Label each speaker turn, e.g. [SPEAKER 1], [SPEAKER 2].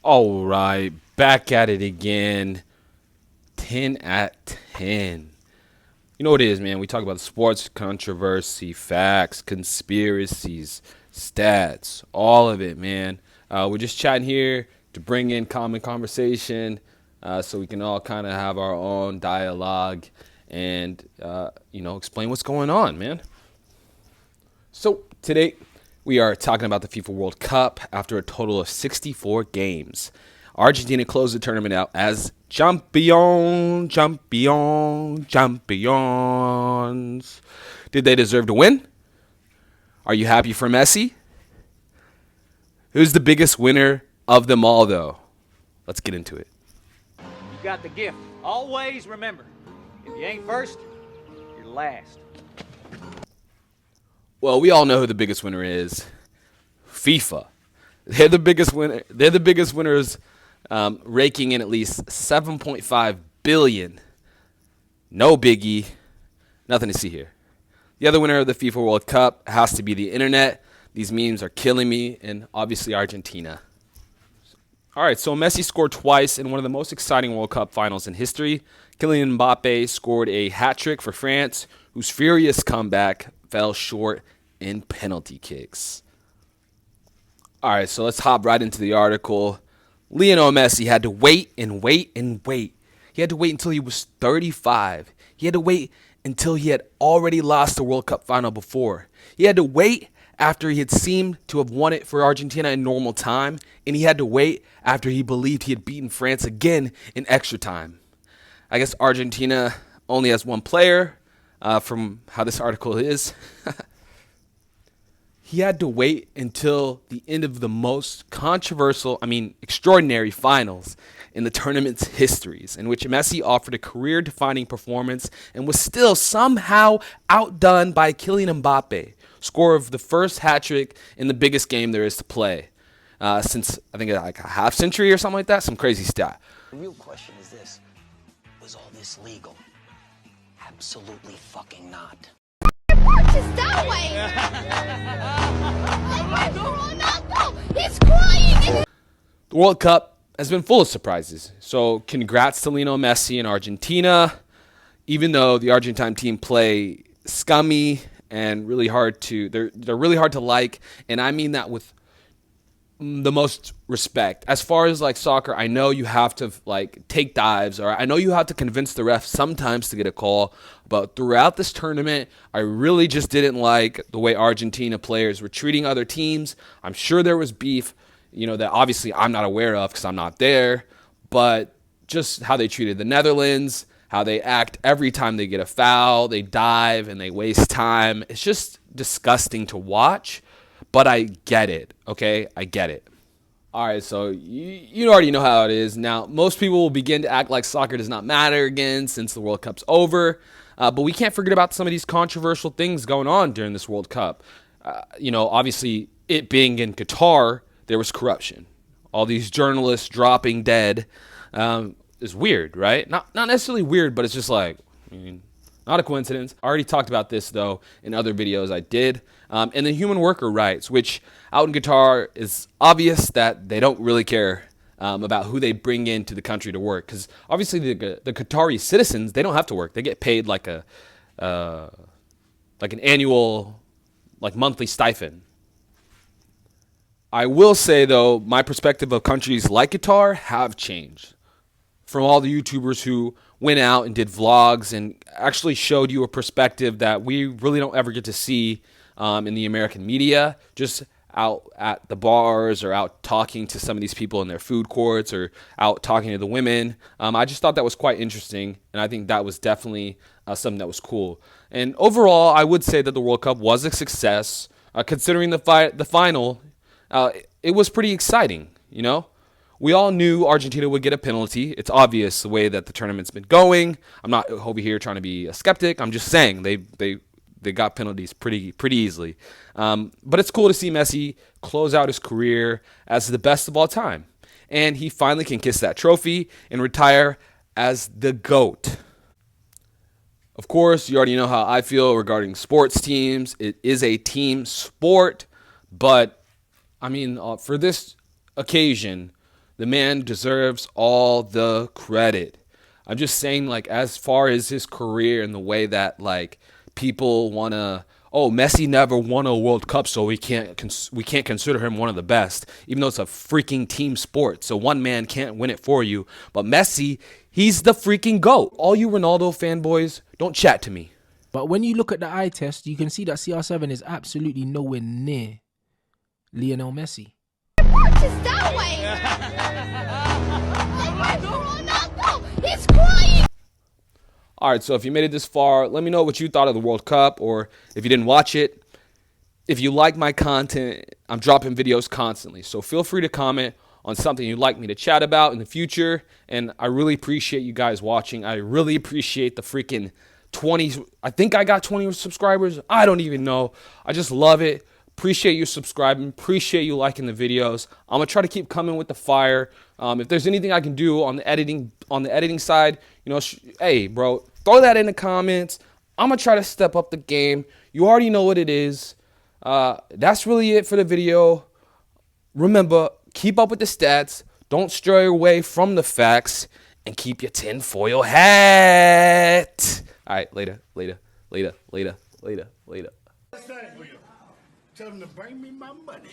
[SPEAKER 1] All right, back at it again. 10 at 10. You know what it is, man? We talk about sports controversy, facts, conspiracies, stats, all of it, man. We're just chatting here to bring in common conversation so we can all kind of have our own dialogue and, explain what's going on, man. So today we are talking about the FIFA World Cup after a total of 64 games. Argentina closed the tournament out as champions. Did they deserve to win? Are you happy for Messi? Who's the biggest winner of them all, though? Let's get into it.
[SPEAKER 2] You got the gift. Always remember, if you ain't first, you're last.
[SPEAKER 1] Well, we all know who the biggest winner is. FIFA. They're the biggest winner. They're the biggest winners, raking in at least 7.5 billion. No biggie. Nothing to see here. The other winner of the FIFA World Cup has to be the internet. These memes are killing me, and obviously Argentina. All right, so Messi scored twice in one of the most exciting World Cup finals in history. Kylian Mbappe scored a hat trick for France, whose furious comeback fell short in penalty kicks. All right, so let's hop right into the article. Lionel Messi had to wait and wait and wait. He had to wait until he was 35. He had to wait until he had already lost the World Cup final before. He had to wait after he had seemed to have won it for Argentina in normal time, and he had to wait after he believed he had beaten France again in extra time. I guess Argentina only has one player, from how this article is. He had to wait until the end of the most extraordinary finals in the tournament's histories, in which Messi offered a career-defining performance and was still somehow outdone by Kylian Mbappe, scorer of the first hat trick in the biggest game there is to play since, I think, like a half century or something like that, some crazy stat.
[SPEAKER 3] The real question is this: was all this legal? Absolutely fucking not.
[SPEAKER 4] Just that way. Like, Ronaldo, he's crying.
[SPEAKER 1] The World Cup has been full of surprises. So congrats to Lionel Messi and Argentina. Even though the Argentine team play scummy and really hard to, they're really hard to like, and I mean that with the most respect. As far as like soccer, I know you have to like take dives, or I know you have to convince the ref sometimes to get a call, but throughout this tournament, I really just didn't like the way Argentina players were treating other teams. I'm sure there was beef, that obviously I'm not aware of because I'm not there, but just how they treated the Netherlands, how they act every time they get a foul, they dive and they waste time. It's just disgusting to watch. But I get it, okay? I get it. All right, so you already know how it is. Now, most people will begin to act like soccer does not matter again since the World Cup's over. But we can't forget about some of these controversial things going on during this World Cup. Obviously, it being in Qatar, there was corruption. All these journalists dropping dead is weird, right? Not necessarily weird, but it's just like, not a coincidence. I already talked about this, though, in other videos I did. And then human worker rights, which out in Qatar is obvious that they don't really care about who they bring into the country to work. Because obviously the Qatari citizens, they don't have to work. They get paid like an annual, like monthly stipend. I will say, though, my perspective of countries like Qatar have changed. From all the YouTubers who went out and did vlogs and actually showed you a perspective that we really don't ever get to see in the American media, just out at the bars or out talking to some of these people in their food courts or out talking to the women. I just thought that was quite interesting, and I think that was definitely something that was cool. And overall, I would say that the World Cup was a success. Considering the final, it was pretty exciting, We all knew Argentina would get a penalty. It's obvious the way that the tournament's been going. I'm not over here trying to be a skeptic. I'm just saying they got penalties pretty easily. But it's cool to see Messi close out his career as the best of all time. And he finally can kiss that trophy and retire as the GOAT. Of course, you already know how I feel regarding sports teams. It is a team sport. But, for this occasion, The man deserves all the credit. I'm just saying, like, as far as his career and the way that, like, people want to, oh, Messi never won a World Cup, so we can't consider him one of the best, even though it's a freaking team sport. So one man can't win it for you. But Messi, he's the freaking GOAT. All you Ronaldo fanboys, don't chat to me.
[SPEAKER 5] But when you look at the eye test, you can see that CR7 is absolutely nowhere near Lionel Messi.
[SPEAKER 4] Purchased that way. Like, where's Ronaldo? He's crying.
[SPEAKER 1] All right, so if you made it this far, let me know what you thought of the World Cup, or if you didn't watch it. If you like my content, I'm dropping videos constantly, so feel free to comment on something you'd like me to chat about in the future, and I really appreciate you guys watching. I really appreciate the freaking 20, I think I got 20 subscribers. I don't even know. I just love it. Appreciate you subscribing. Appreciate you liking the videos. I'm gonna try to keep coming with the fire. If there's anything I can do on the editing side, you know, hey, bro, throw that in the comments. I'm gonna try to step up the game. You already know what it is. That's really it for the video. Remember, keep up with the stats. Don't stray away from the facts, and keep your tinfoil hat. All right, later.
[SPEAKER 6] Tell them to bring me my money.